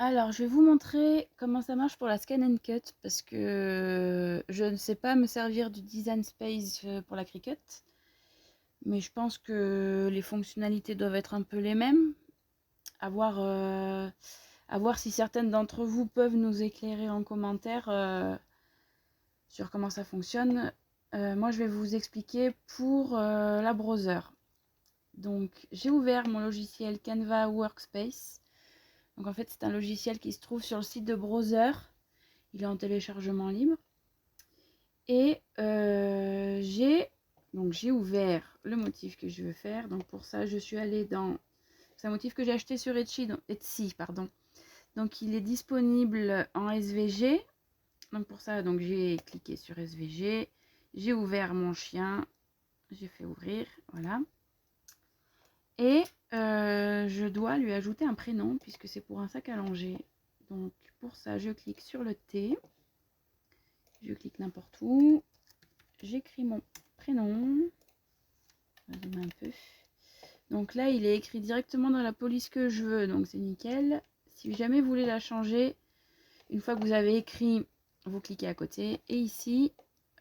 Alors, je vais vous montrer comment ça marche pour la Scan and Cut parce que je ne sais pas me servir du Design Space pour la Cricut, mais je pense que les fonctionnalités doivent être un peu les mêmes. À voir si certaines d'entre vous peuvent nous éclairer en commentaire sur comment ça fonctionne. Moi, je vais vous expliquer pour la browser. Donc, j'ai ouvert mon logiciel Canva Workspace. Donc, en fait, c'est un logiciel qui se trouve sur le site de Browser. Il est en téléchargement libre. Et j'ai ouvert le motif que je veux faire. Donc, pour ça, je suis allée dans... C'est un motif que j'ai acheté sur Etsy, pardon. Donc, il est disponible en SVG. Donc, pour ça, donc, j'ai cliqué sur SVG. J'ai ouvert mon chien. J'ai fait ouvrir. Voilà. Et je dois lui ajouter un prénom puisque c'est pour un sac à langer. Donc, pour ça, je clique sur le T. Je clique n'importe où. J'écris mon prénom. Je vais zoomer un peu. Donc là, il est écrit directement dans la police que je veux. Donc c'est nickel. Si jamais vous voulez la changer, une fois que vous avez écrit, vous cliquez à côté. Et ici,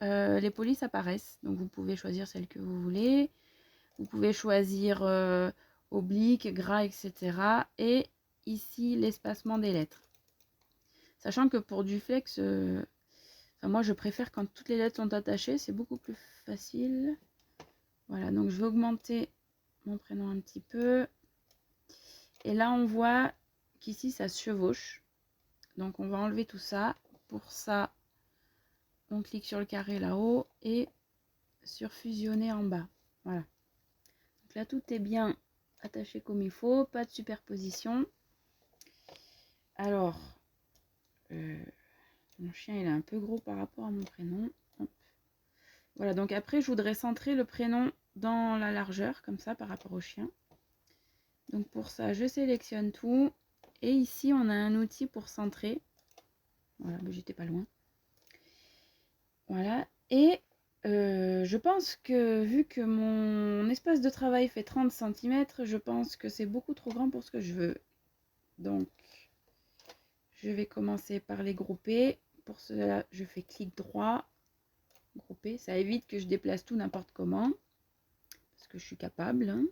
les polices apparaissent. Donc vous pouvez choisir celle que vous voulez. Vous pouvez choisir oblique, gras, etc. Et ici, l'espacement des lettres. Sachant que pour du flex, enfin, moi je préfère quand toutes les lettres sont attachées. C'est beaucoup plus facile. Voilà, donc je vais augmenter mon prénom un petit peu. Et là, on voit qu'ici, ça se chevauche. Donc, on va enlever tout ça. Pour ça, on clique sur le carré là-haut et sur fusionner en bas. Voilà. Donc là, tout est bien attaché comme il faut. Pas de superposition. Alors, mon chien, il est un peu gros par rapport à mon prénom. Hop. Voilà, donc après, je voudrais centrer le prénom dans la largeur, comme ça, par rapport au chien. Donc pour ça, je sélectionne tout. Et ici, on a un outil pour centrer. Voilà, mais j'étais pas loin. Voilà. Et je pense que vu que mon espace de travail fait 30 cm, je pense que c'est beaucoup trop grand pour ce que je veux. Donc, je vais commencer par les grouper. Pour cela, je fais clic droit, grouper. Ça évite que je déplace tout n'importe comment. Parce que je suis capable. Hein.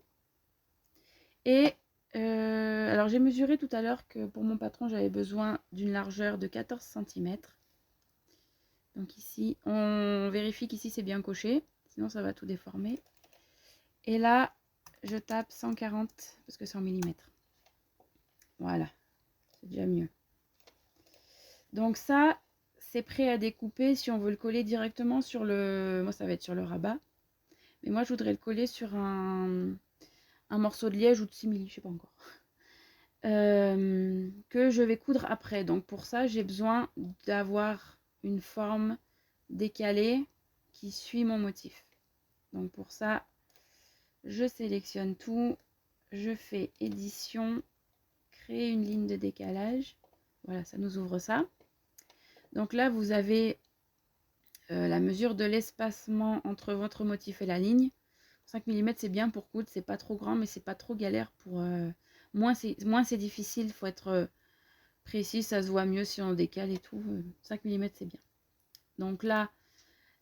Et alors, j'ai mesuré tout à l'heure que pour mon patron, j'avais besoin d'une largeur de 14 cm. Donc ici, on vérifie qu'ici c'est bien coché, sinon ça va tout déformer. Et là, je tape 140 parce que c'est en millimètres. Voilà, c'est déjà mieux. Donc ça, c'est prêt à découper si on veut le coller directement sur le... Moi, ça va être sur le rabat. Mais moi, je voudrais le coller sur un morceau de liège ou de simili, je sais pas encore. Que je vais coudre après. Donc pour ça, j'ai besoin d'avoir une forme décalée qui suit mon motif. Donc pour ça, je sélectionne tout, je fais édition, créer une ligne de décalage. Voilà, ça nous ouvre ça. Donc là, vous avez la mesure de l'espacement entre votre motif et la ligne. 5 mm, c'est bien pour coudre, c'est pas trop grand, mais c'est pas trop galère pour... moins c'est difficile, il faut être précis, ça se voit mieux si on décale et tout. 5 mm, c'est bien. Donc là,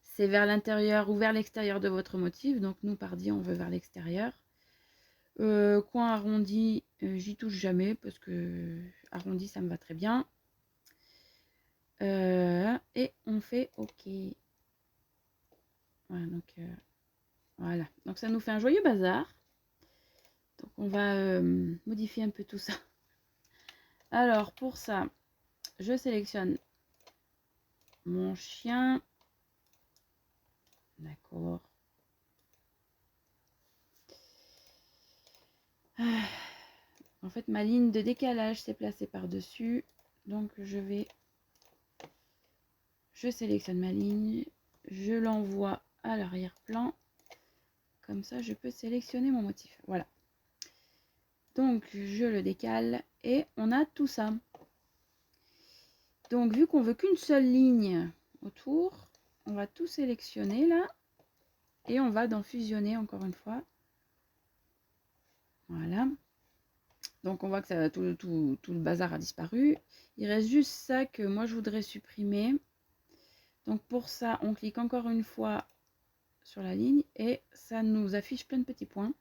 c'est vers l'intérieur ou vers l'extérieur de votre motif. Donc nous, pardi, on veut vers l'extérieur. Coin arrondi, j'y touche jamais parce que arrondi, ça me va très bien. Et on fait OK. Voilà, voilà. Donc ça nous fait un joyeux bazar. Donc on va modifier un peu tout ça. Alors pour ça, je sélectionne mon chien. D'accord. En fait, ma ligne de décalage s'est placée par-dessus. Donc je sélectionne ma ligne. Je l'envoie à l'arrière-plan. Comme ça, je peux sélectionner mon motif. Voilà. Donc, je le décale et on a tout ça. Donc, vu qu'on veut qu'une seule ligne autour, on va tout sélectionner là. Et on va dans fusionner encore une fois. Voilà. Donc on voit que ça, tout le bazar a disparu. Il reste juste ça que moi je voudrais supprimer. Donc pour ça, on clique encore une fois sur la ligne et ça nous affiche plein de petits points.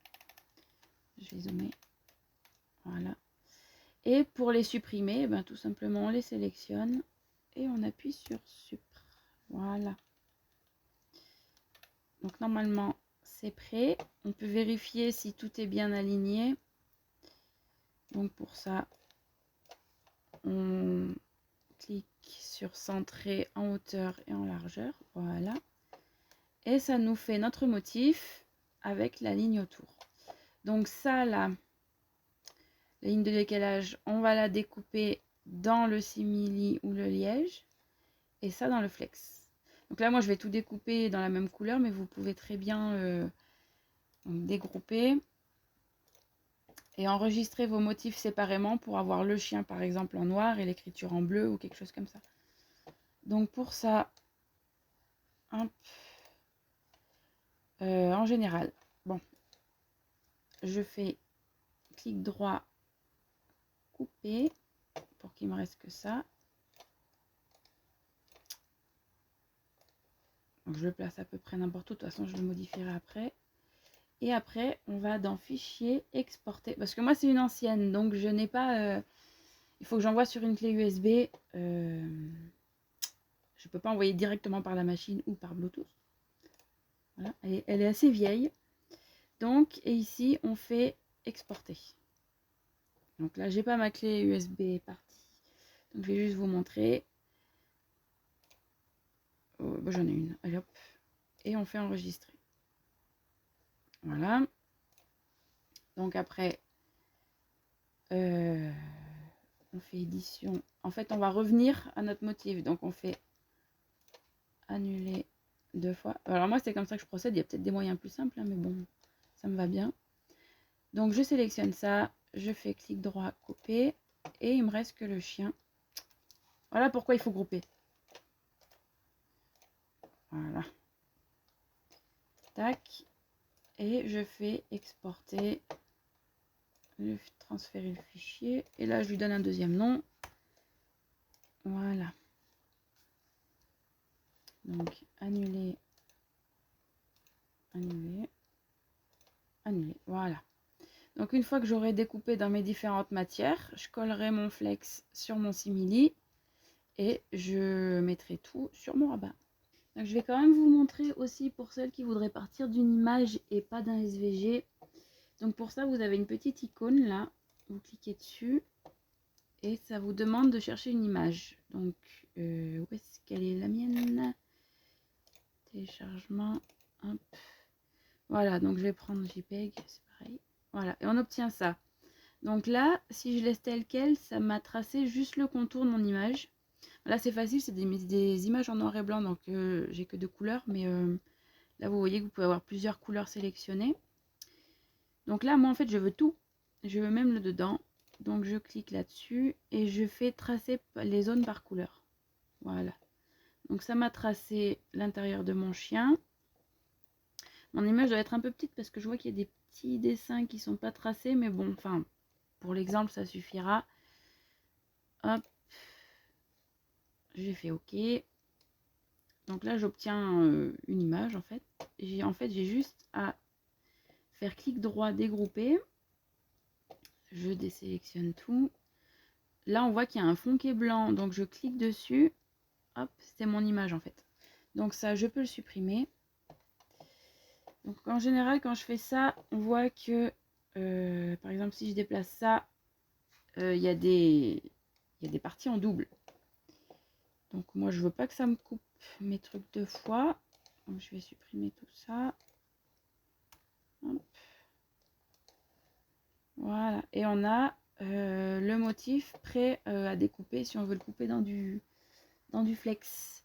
Je vais zoomer. Voilà. Et pour les supprimer, ben, tout simplement on les sélectionne et on appuie sur Supr. Voilà. Donc normalement c'est prêt. On peut vérifier si tout est bien aligné. Donc pour ça, on clique sur centrer en hauteur et en largeur. Voilà. Et ça nous fait notre motif avec la ligne autour. Donc ça là, la ligne de décalage, on va la découper dans le simili ou le liège. Et ça dans le flex. Donc là, moi, je vais tout découper dans la même couleur, mais vous pouvez très bien dégrouper et enregistrer vos motifs séparément pour avoir le chien, par exemple, en noir et l'écriture en bleu ou quelque chose comme ça. Donc pour ça, en général, bon, je fais clic droit, couper, pour qu'il me reste que ça. Donc je le place à peu près n'importe où, de toute façon je le modifierai après. Et après, on va dans Fichier, Exporter. Parce que moi, c'est une ancienne, donc je n'ai pas... il faut que j'envoie sur une clé USB. Je ne peux pas envoyer directement par la machine ou par Bluetooth. Voilà, elle est assez vieille. Donc, et ici, on fait Exporter. Donc là, j'ai pas ma clé USB partie. Donc, je vais juste vous montrer. Oh, bah, j'en ai une. Allez hop. Et on fait enregistrer. Voilà. Donc après, on fait édition. En fait, on va revenir à notre motif. Donc, on fait annuler 2 fois. Alors moi, c'est comme ça que je procède. Il y a peut-être des moyens plus simples, hein, mais bon, ça me va bien. Donc, je sélectionne ça. Je fais clic droit, couper. Et il me reste que le chien. Voilà pourquoi il faut grouper. Voilà. Tac. Et je fais exporter. Transférer le fichier. Et là, je lui donne un deuxième nom. Voilà. Donc, annuler. Annuler. Annuler. Voilà. Donc une fois que j'aurai découpé dans mes différentes matières, je collerai mon flex sur mon simili et je mettrai tout sur mon rabat. Donc je vais quand même vous montrer aussi pour celles qui voudraient partir d'une image et pas d'un SVG. Donc pour ça, vous avez une petite icône là, vous cliquez dessus et ça vous demande de chercher une image. Donc où est-ce qu'elle est la mienne? Téléchargement, hop. Voilà, donc je vais prendre JPEG, c'est pareil. Voilà, et on obtient ça. Donc là, si je laisse tel quel, ça m'a tracé juste le contour de mon image. Là, c'est facile, c'est des images en noir et blanc, donc j'ai que 2 couleurs. Mais là, vous voyez que vous pouvez avoir plusieurs couleurs sélectionnées. Donc là, moi, en fait, je veux tout. Je veux même le dedans. Donc, je clique là-dessus et je fais tracer les zones par couleur. Voilà. Donc, ça m'a tracé l'intérieur de mon chien. Mon image doit être un peu petite parce que je vois qu'il y a des petits dessins qui sont pas tracés. Mais bon, enfin, pour l'exemple, ça suffira. Hop. J'ai fait OK. Donc là, j'obtiens une image en fait. J'ai juste à faire clic droit, dégrouper. Je désélectionne tout. Là, on voit qu'il y a un fond qui est blanc. Donc je clique dessus. Hop, c'est mon image en fait. Donc ça, je peux le supprimer. Donc en général, quand je fais ça, on voit que, par exemple, si je déplace ça, il y a des parties en double. Donc moi, je veux pas que ça me coupe mes trucs 2 fois. Donc je vais supprimer tout ça. Hop. Voilà. Et on a le motif prêt à découper si on veut le couper dans du flex.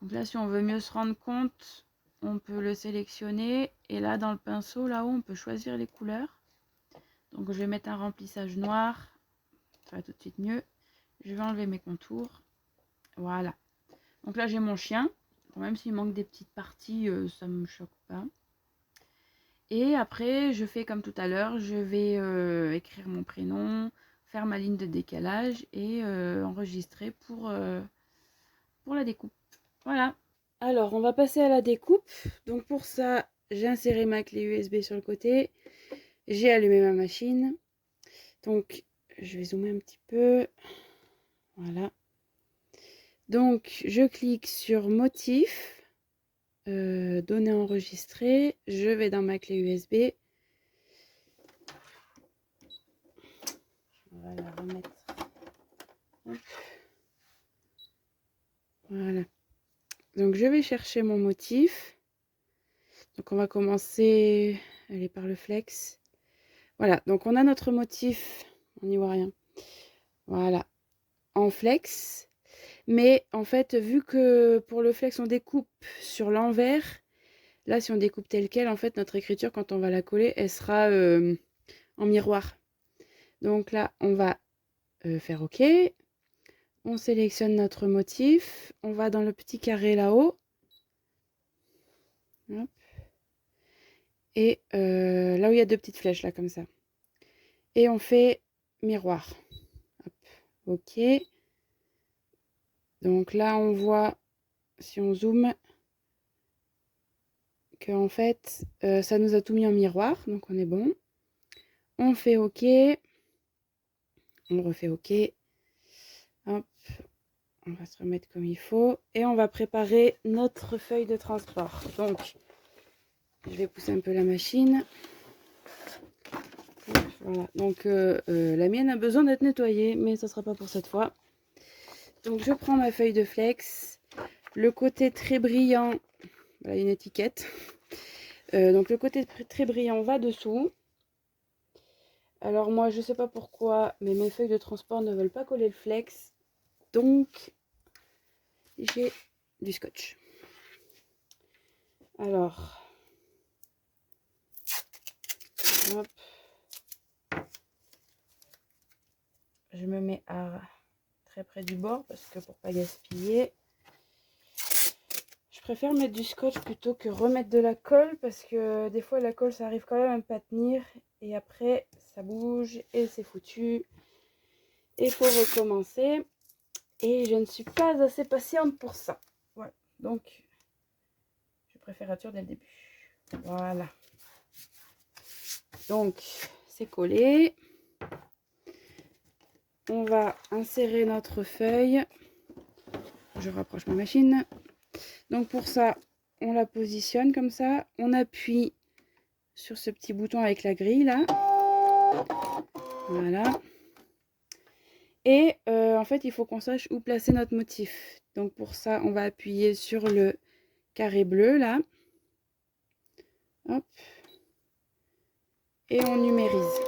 Donc là, si on veut mieux se rendre compte, on peut le sélectionner. Et là, dans le pinceau, là-haut, on peut choisir les couleurs. Donc je vais mettre un remplissage noir. Ça va tout de suite mieux. Je vais enlever mes contours. Voilà. Donc là, j'ai mon chien. Bon, même s'il manque des petites parties, ça ne me choque pas. Et après, je fais comme tout à l'heure, je vais écrire mon prénom, faire ma ligne de décalage et enregistrer pour la découpe. Voilà. Alors, on va passer à la découpe. Donc pour ça, j'ai inséré ma clé USB sur le côté. J'ai allumé ma machine. Donc, je vais zoomer un petit peu. Voilà. Donc, je clique sur motif, données enregistrées. Je vais dans ma clé USB. On va la remettre. Hop. Voilà. Donc, je vais chercher mon motif. Donc, on va commencer aller par le flex. Voilà. Donc, on a notre motif. On n'y voit rien. Voilà. En flex. Mais en fait, vu que pour le flex, on découpe sur l'envers, là, si on découpe tel quel, en fait, notre écriture, quand on va la coller, elle sera en miroir. Donc là, on va faire OK. On sélectionne notre motif. On va dans le petit carré là-haut. Et là où il y a deux petites flèches, là, comme ça. Et on fait miroir. Hop. OK. Donc là, on voit, si on zoome, que en fait, ça nous a tout mis en miroir. Donc on est bon. On fait OK. On refait OK. Hop. On va se remettre comme il faut. Et on va préparer notre feuille de transport. Donc, je vais pousser un peu la machine. Voilà. Donc, la mienne a besoin d'être nettoyée, mais ça ne sera pas pour cette fois. Donc, je prends ma feuille de flex. Le côté très brillant, voilà une étiquette. Donc, le côté très brillant va dessous. Alors, moi, je ne sais pas pourquoi, mais mes feuilles de transport ne veulent pas coller le flex. Donc, j'ai du scotch. Alors, hop. Je me mets à très près du bord parce que pour pas gaspiller. Je préfère mettre du scotch plutôt que remettre de la colle parce que des fois la colle ça arrive quand même à ne pas tenir et après ça bouge et c'est foutu. Et il faut recommencer. Et je ne suis pas assez patiente pour ça. Voilà. Donc, je préfère être sûre dès le début. Voilà. Donc, c'est collé. On va insérer notre feuille. Je rapproche ma machine. Donc, pour ça, on la positionne comme ça. On appuie sur ce petit bouton avec la grille là. Voilà. Et en fait, il faut qu'on sache où placer notre motif. Donc, pour ça, on va appuyer sur le carré bleu là. Hop. Et on numérise.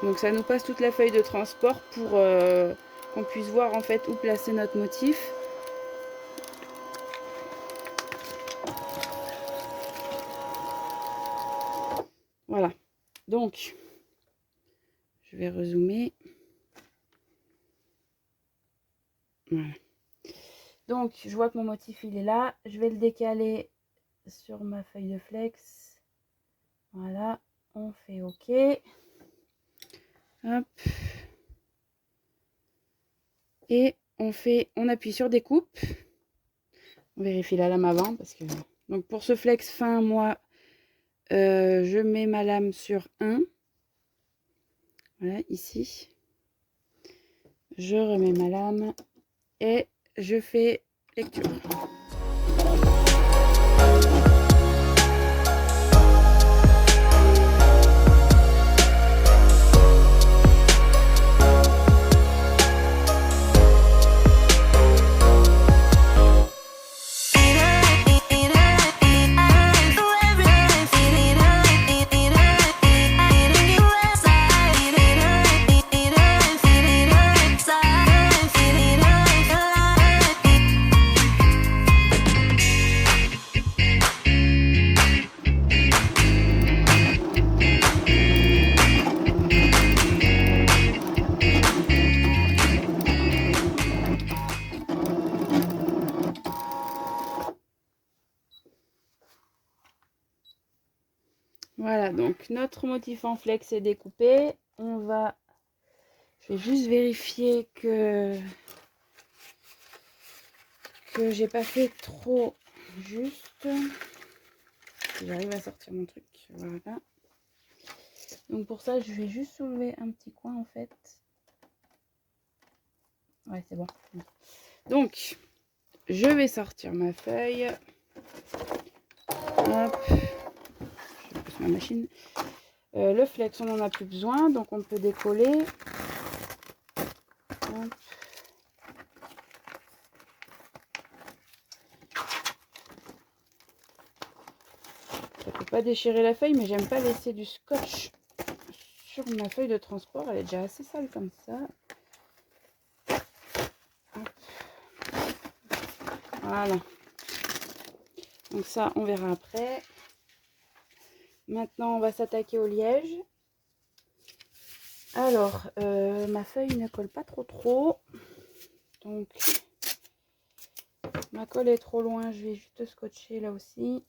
Donc ça nous passe toute la feuille de transport pour qu'on puisse voir en fait où placer notre motif. Voilà. Donc, je vais rezoomer. Voilà. Donc, je vois que mon motif il est là. Je vais le décaler sur ma feuille de flex. Voilà. On fait OK. Hop. Et on appuie sur découpe. On vérifie la lame avant parce que donc pour ce flex fin, moi je mets ma lame sur 1. Voilà, ici. Je remets ma lame et je fais lecture. Voilà, donc notre motif en flex est découpé. Je vais juste vérifier que j'ai pas fait trop juste. Si j'arrive à sortir mon truc, voilà. Donc pour ça, je vais juste soulever un petit coin en fait. Ouais, c'est bon. Donc, je vais sortir ma feuille. Hop. Je pousse ma machine. Le flex, on n'en a plus besoin, donc on peut décoller. Hop. Ça peut pas déchirer la feuille, mais j'aime pas laisser du scotch sur ma feuille de transport. Elle est déjà assez sale comme ça. Hop. Voilà. Donc ça, on verra après. Maintenant, on va s'attaquer au liège. Alors, ma feuille ne colle pas trop. Donc, ma colle est trop loin. Je vais juste scotcher là aussi.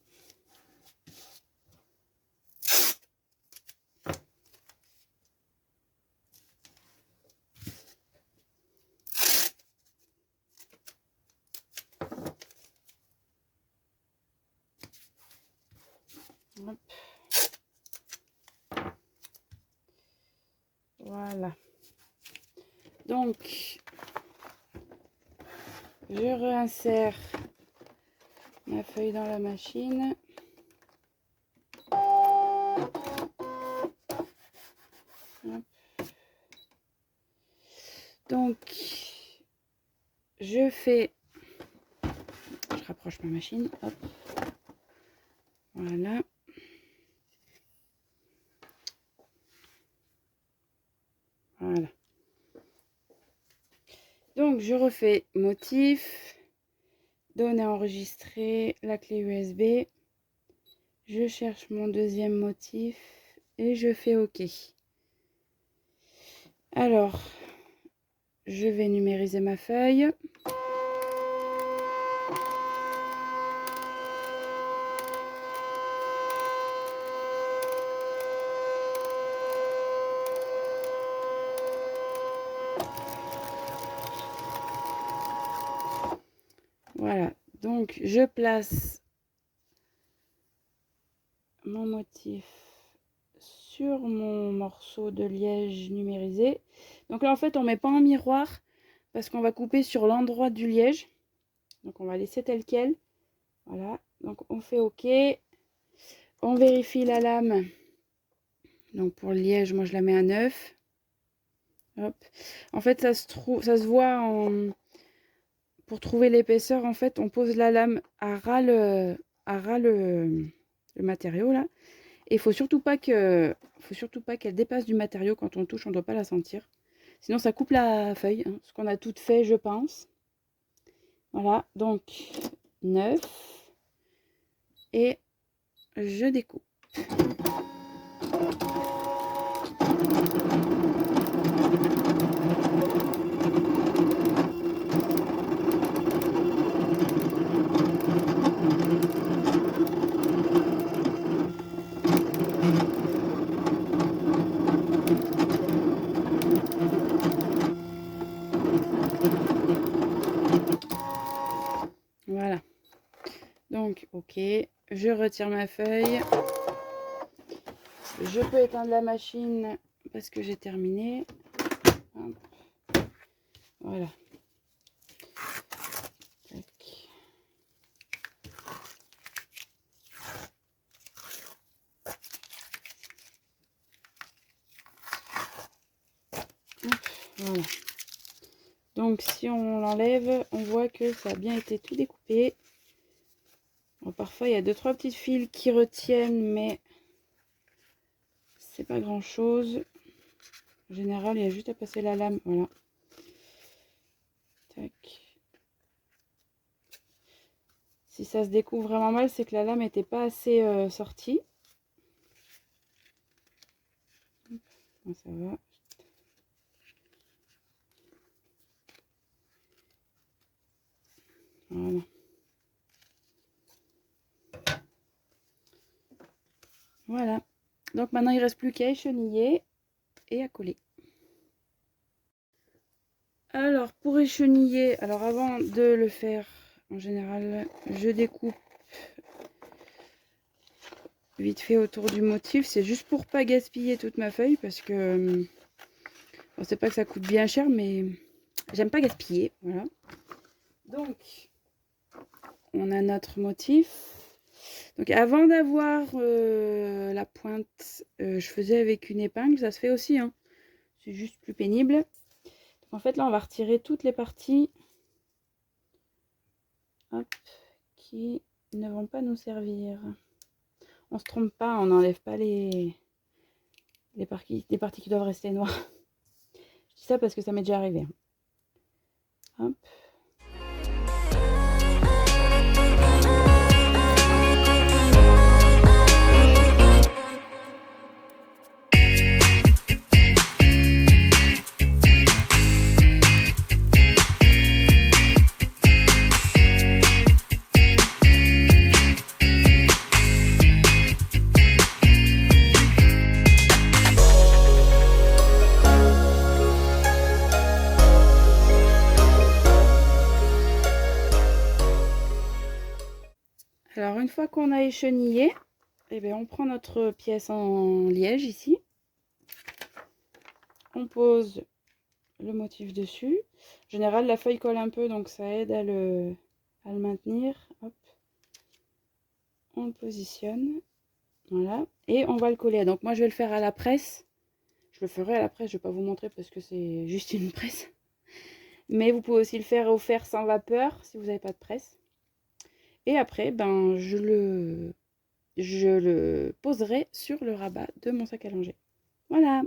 Hop. Voilà. Donc, je réinsère ma feuille dans la machine. Hop. Donc, je rapproche ma machine. Hop. Voilà. Voilà. Donc, je refais motif, donner enregistrer, la clé USB. Je cherche mon deuxième motif et je fais OK. Alors, je vais numériser ma feuille. Voilà, donc je place mon motif sur mon morceau de liège numérisé. Donc là, en fait, on ne met pas en miroir parce qu'on va couper sur l'endroit du liège. Donc, on va laisser tel quel. Voilà, donc on fait OK. On vérifie la lame. Donc, pour le liège, moi, je la mets à 9. Hop. En fait, ça se voit pour trouver l'épaisseur. En fait, on pose la lame à ras le matériau là. Et il faut surtout pas qu'elle dépasse du matériau. Quand on touche, on ne doit pas la sentir. Sinon, ça coupe la feuille. Hein, ce qu'on a tout fait, je pense. Voilà, donc 9. Et je découpe. Voilà. Donc, OK. Je retire ma feuille. Je peux éteindre la machine parce que j'ai terminé. Hop. Voilà. Tac. Voilà. Donc si on l'enlève, on voit que ça a bien été tout découpé. Bon, parfois il y a 2-3 petites fils qui retiennent, mais c'est pas grand chose. En général, il y a juste à passer la lame. Voilà. Tac. Si ça se découvre vraiment mal, c'est que la lame n'était pas assez sortie. Bon, ça va. Voilà. Voilà. Donc maintenant, il ne reste plus qu'à écheniller et à coller. Alors, pour écheniller, alors avant de le faire, en général, je découpe vite fait autour du motif. C'est juste pour pas gaspiller toute ma feuille parce que on sait pas que ça coûte bien cher, mais j'aime pas gaspiller. Voilà. Donc, on a notre motif. Donc, avant d'avoir la pointe, je faisais avec une épingle. Ça se fait aussi, hein. C'est juste plus pénible. Donc, en fait, là, on va retirer toutes les parties, hop, qui ne vont pas nous servir. On se trompe pas, on n'enlève pas les parties qui doivent rester noires. Je dis ça parce que ça m'est déjà arrivé. Hop. Alors, une fois qu'on a échenillé, eh bien, on prend notre pièce en liège ici. On pose le motif dessus. En général, la feuille colle un peu, donc ça aide à le maintenir. Hop. On le positionne. Voilà. Et on va le coller. Donc, moi, je vais le faire à la presse. Je le ferai à la presse, je ne vais pas vous montrer parce que c'est juste une presse. Mais vous pouvez aussi le faire au fer sans vapeur si vous n'avez pas de presse. Et après, ben, je le poserai sur le rabat de mon sac à langer. Voilà.